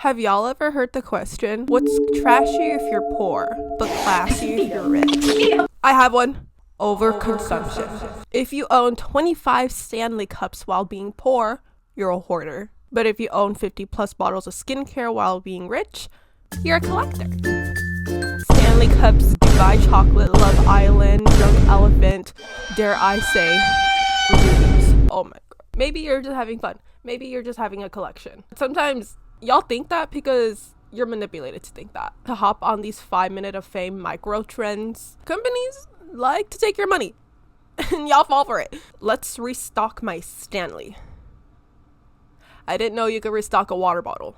Have y'all ever heard the question, what's trashy if you're poor, but classy if you're rich? I have one. Overconsumption. If you own 25 Stanley Cups while being poor, you're a hoarder. But if you own 50 plus bottles of skincare while being rich, you're a collector. Stanley Cups, Dubai Chocolate, Love Island, Drunk Elephant, dare I say, movies. Oh my god. Maybe you're just having fun. Maybe you're just having a collection. Sometimes y'all think that because you're manipulated to think that. To hop on these 5-minute of fame micro trends, companies like to take your money and y'all fall for it. Let's restock my Stanley. I didn't know you could restock a water bottle.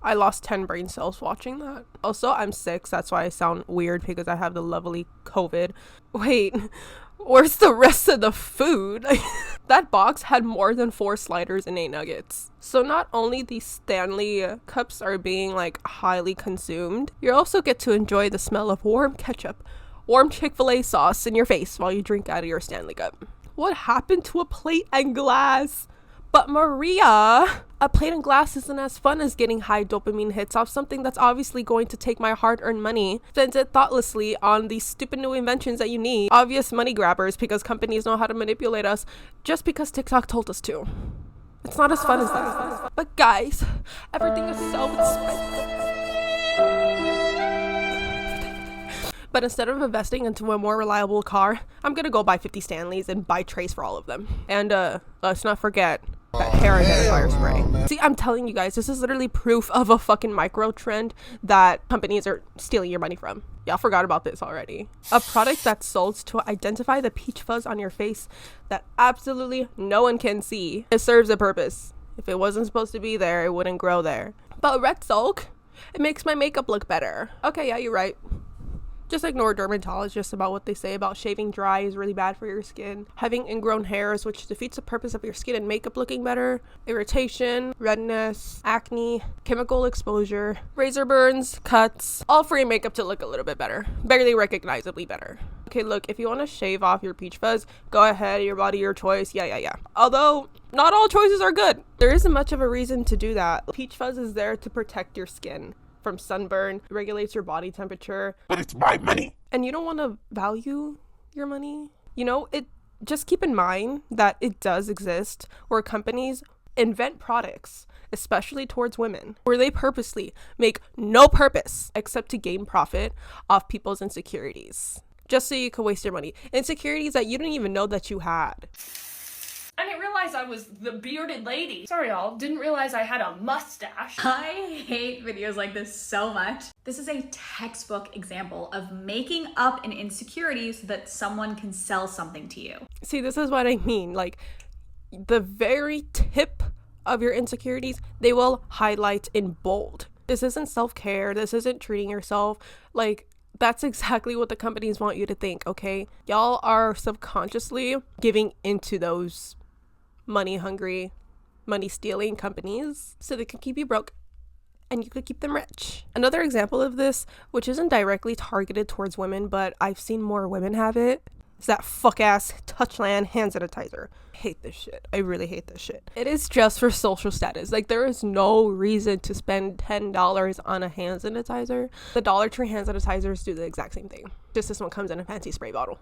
I lost 10 brain cells watching that. Also, I'm 6. That's why I sound weird because I have the lovely COVID. Wait, where's the rest of the food? That box had more than 4 sliders and 8 nuggets. So not only these Stanley Cups are being highly consumed, you also get to enjoy the smell of warm ketchup, warm ChickfilA sauce in your face while you drink out of your Stanley Cup. What happened to a plate and glass? But Maria, a plate and glass isn't as fun as getting high dopamine hits off something that's obviously going to take my hard-earned money, spend it thoughtlessly on these stupid new inventions that you need. Obvious money grabbers because companies know how to manipulate us just because TikTok told us to. It's not as fun as that. But guys, everything is so expensive. But instead of investing into a more reliable car, I'm gonna go buy 50 Stanleys and buy trays for all of them. And let's not forget that hair identifier spray. See, I'm telling you guys, this is literally proof of a fucking micro trend that companies are stealing your money from. Y'all forgot about this already. A product that's sold to identify the peach fuzz on your face that absolutely no one can see. It serves a purpose. If it wasn't supposed to be there, it wouldn't grow there. But red sulk, it makes my makeup look better. Okay, yeah, you're right. Just ignore dermatologists about what they say about shaving dry is really bad for your skin, having ingrown hairs, which defeats the purpose of your skin and makeup looking better, irritation, redness, acne, chemical exposure, razor burns, cuts, all for your makeup to look a little bit better, barely recognizably better. Okay, look, if you want to shave off your peach fuzz, go ahead, your body, your choice, yeah. Although, not all choices are good. There isn't much of a reason to do that. Peach fuzz is there to protect your skin from sunburn, regulates your body temperature. But it's my money. And you don't want to value your money. You know, just keep in mind that it does exist where companies invent products, especially towards women, where they purposely make no purpose except to gain profit off people's insecurities. Just so you can waste your money. Insecurities that you didn't even know that you had. I didn't realize I was the bearded lady. Sorry, y'all. Didn't realize I had a mustache. I hate videos like this so much. This is a textbook example of making up an insecurity so that someone can sell something to you. See, this is what I mean. The very tip of your insecurities, they will highlight in bold. This isn't self-care. This isn't treating yourself. That's exactly what the companies want you to think, okay? Y'all are subconsciously giving into those money-hungry, money-stealing companies so they can keep you broke and you could keep them rich. Another example of this, which isn't directly targeted towards women, but I've seen more women have it, is that fuck-ass Touchland hand sanitizer. I hate this shit. I really hate this shit. It is just for social status. There is no reason to spend $10 on a hand sanitizer. The Dollar Tree hand sanitizers do the exact same thing. Just this one comes in a fancy spray bottle.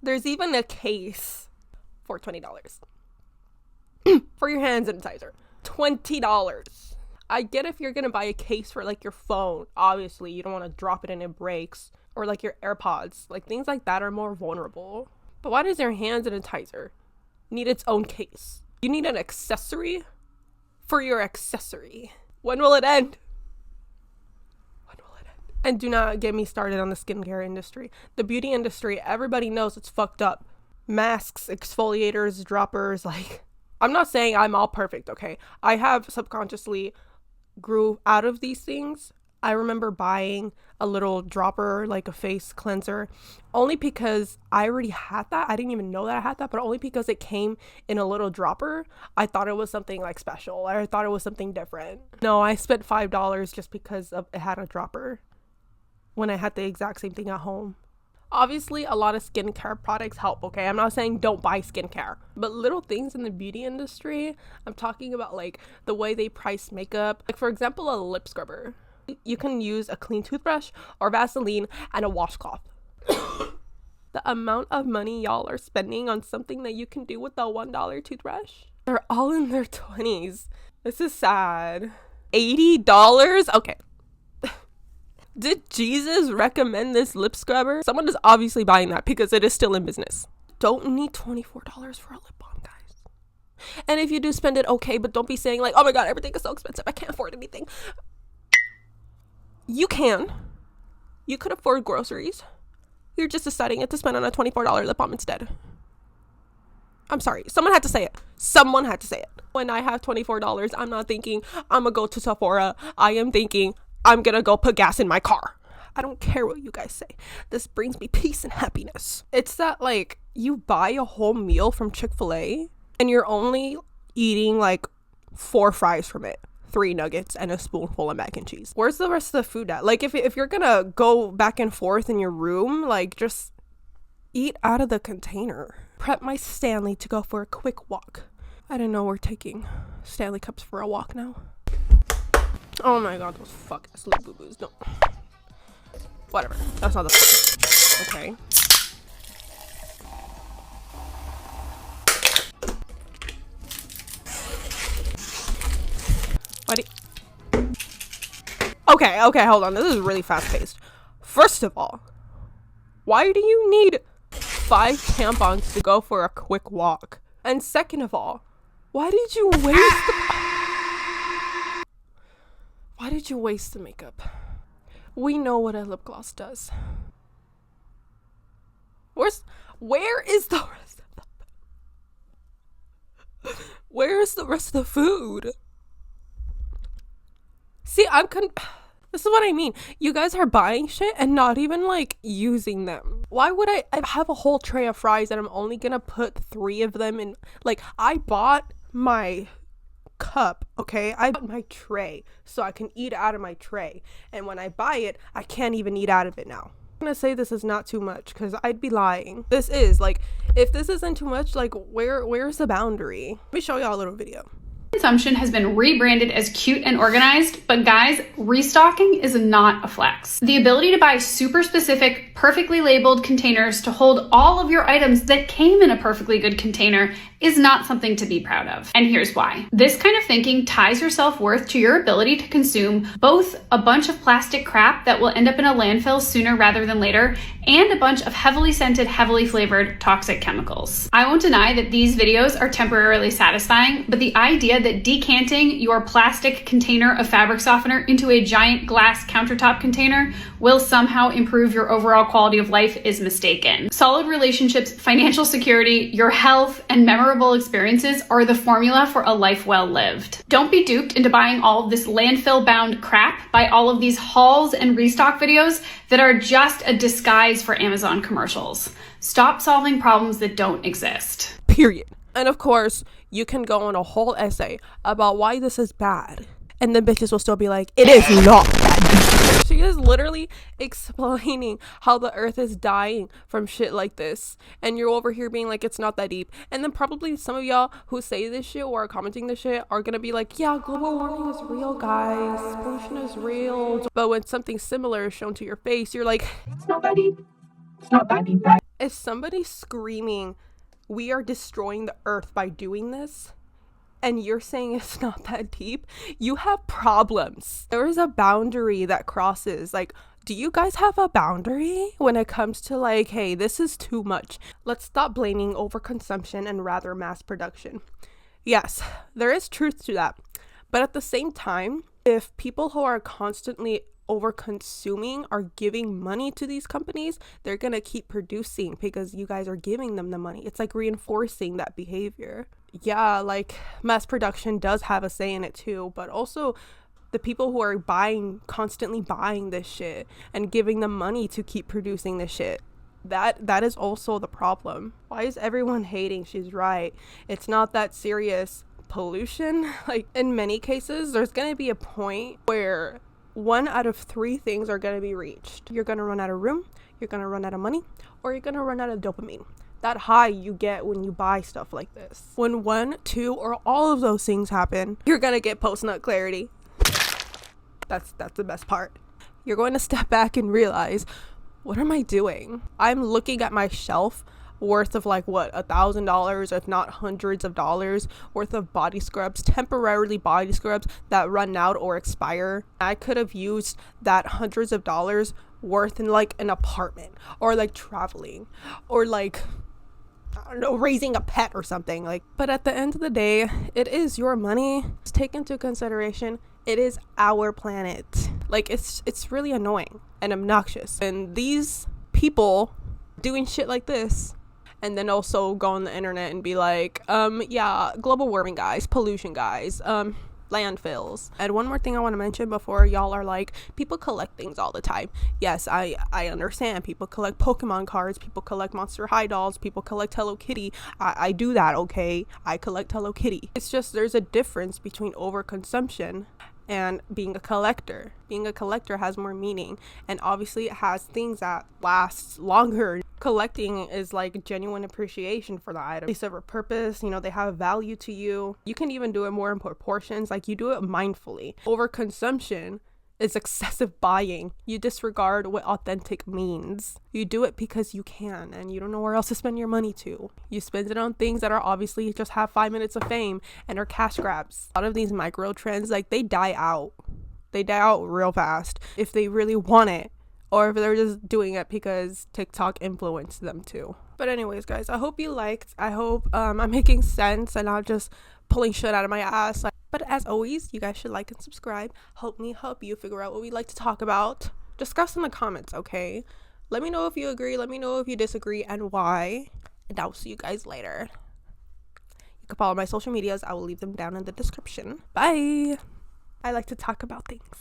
There's even a case for $20 for your hand sanitizer. $20. I get if you're gonna buy a case for your phone. Obviously, you don't want to drop it and it breaks. Or your AirPods. Things like that are more vulnerable. But why does your hand sanitizer need its own case? You need an accessory for your accessory. When will it end? When will it end? And do not get me started on the skincare industry. The beauty industry, everybody knows it's fucked up. Masks, exfoliators, droppers, I'm not saying I'm all perfect, okay? I have subconsciously grew out of these things. I remember buying a little dropper, like a face cleanser, only because I already had that. I didn't even know that I had that, but only because it came in a little dropper, I thought it was something like special. I thought it was something different. No, I spent $5 just because it had a dropper when I had the exact same thing at home. Obviously, a lot of skincare products help, okay? I'm not saying don't buy skincare, but little things in the beauty industry, I'm talking about like the way they price makeup. Like for example, a lip scrubber. You can use a clean toothbrush or Vaseline and a washcloth. The amount of money y'all are spending on something that you can do with a $1 toothbrush. They're all in their 20s. This is sad. $80? Okay. Did Jesus recommend this lip scrubber? Someone is obviously buying that because it is still in business. Don't need $24 for a lip balm, guys. And if you do spend it, okay, but don't be saying like, oh my God, everything is so expensive, I can't afford anything. You can. You could afford groceries. You're just deciding to spend on a $24 lip balm instead. I'm sorry. Someone had to say it. Someone had to say it. When I have $24, I'm not thinking I'm gonna go to Sephora. I am thinking I'm gonna go put gas in my car. I don't care what you guys say. This brings me peace and happiness. It's that like you buy a whole meal from Chick-fil-A and you're only eating like 4 fries from it, 3 nuggets and a spoonful of mac and cheese. Where's the rest of the food at? Like if you're gonna go back and forth in your room, like just eat out of the container. Prep my Stanley to go for a quick walk. I didn't know we're taking Stanley Cups for a walk now. Oh my God, those fuck ass little boo-boos. No. Whatever. That's not the point. Okay. Okay, hold on. This is really fast paced. First of all, why do you need 5 tampons to go for a quick walk? And second of all, why did you waste the makeup? We know what a lip gloss does. Where is the rest of the food? See, this is what I mean. You guys are buying shit and not even like using them. Why would I have a whole tray of fries and I'm only gonna put 3 of them in? Like, I bought my cup, okay? I bought my tray so I can eat out of my tray. And when I buy it, I can't even eat out of it now. I'm gonna say this is not too much because I'd be lying. This is like, if this isn't too much, like where's the boundary? Let me show y'all a little video. Consumption has been rebranded as cute and organized, but guys, restocking is not a flex. The ability to buy super specific, perfectly labeled containers to hold all of your items that came in a perfectly good container is not something to be proud of. And here's why. This kind of thinking ties your self-worth to your ability to consume both a bunch of plastic crap that will end up in a landfill sooner rather than later, and a bunch of heavily scented, heavily flavored toxic chemicals. I won't deny that these videos are temporarily satisfying, but the idea that decanting your plastic container of fabric softener into a giant glass countertop container will somehow improve your overall quality of life is mistaken. Solid relationships, financial security, your health, and memorable experiences are the formula for a life well lived. Don't be duped into buying all of this landfill-bound crap by all of these hauls and restock videos that are just a disguise for Amazon commercials. Stop solving problems that don't exist. Period. And of course, you can go on a whole essay about why this is bad. And then bitches will still be like, it is not bad. She is literally explaining how the earth is dying from shit like this. And you're over here being like, it's not that deep. And then probably some of y'all who say this shit or are commenting this shit are gonna be like, yeah, global warming is real, guys. Pollution is real. But when something similar is shown to your face, you're like, it's not that deep. It's not that deep. Is somebody screaming, we are destroying the earth by doing this, and you're saying it's not that deep? You have problems. There is a boundary that crosses. Like, do you guys have a boundary when it comes to like, hey, this is too much? Let's stop blaming overconsumption and rather mass production. Yes, there is truth to that. But at the same time, if people who are constantly over consuming are giving money to these companies, they're gonna keep producing because you guys are giving them the money. It's like reinforcing that behavior. yeah, like mass production does have a say in it too, but also the people who are constantly buying this shit and giving them money to keep producing this shit, that is also the problem. Why is everyone hating? She's right. It's not that serious. Pollution, like in many cases, there's gonna be a point where 1 out of 3 things are gonna be reached. You're gonna run out of room, you're gonna run out of money, or you're gonna run out of dopamine. That high you get when you buy stuff like this. When 1, 2, or all of those things happen, you're gonna get post-nut clarity. That's the best part. You're going to step back and realize, what am I doing? I'm looking at my shelf worth of like what, $1,000, if not hundreds of dollars worth of body scrubs, temporarily body scrubs that run out or expire. I could have used that hundreds of dollars worth in like an apartment, or like traveling, or like, I don't know, raising a pet or something. Like, but at the end of the day, it is your money. Take into consideration, it is our planet. Like, it's really annoying and obnoxious, and these people doing shit like this, and then also go on the internet and be like, yeah, global warming guys, pollution guys, landfills. And one more thing I want to mention before y'all are like, people collect things all the time. Yes, I understand. People collect Pokemon cards, people collect Monster High dolls, people collect Hello Kitty. I do that, okay? I collect Hello Kitty. It's just there's a difference between overconsumption and being a collector. Being a collector has more meaning, and obviously it has things that last longer. Collecting is like genuine appreciation for the item. They serve a purpose, you know, they have value to you. You can even do it more in proportions, like you do it mindfully. Overconsumption is excessive buying. You disregard what authentic means. You do it because you can, and you don't know where else to spend your money to. You spend it on things that are obviously just have 5 minutes of fame and are cash grabs. A lot of these micro trends, like, they die out. They die out real fast if they really want it, or if they're just doing it because TikTok influenced them to. But anyways, guys, I hope you liked. I hope I'm making sense and not just pulling shit out of my ass. But as always, you guys should like and subscribe. Help me help you figure out what we'd like to talk about. Discuss in the comments, okay? Let me know if you agree. Let me know if you disagree and why. And I'll see you guys later. You can follow my social medias. I will leave them down in the description. Bye. I like to talk about things.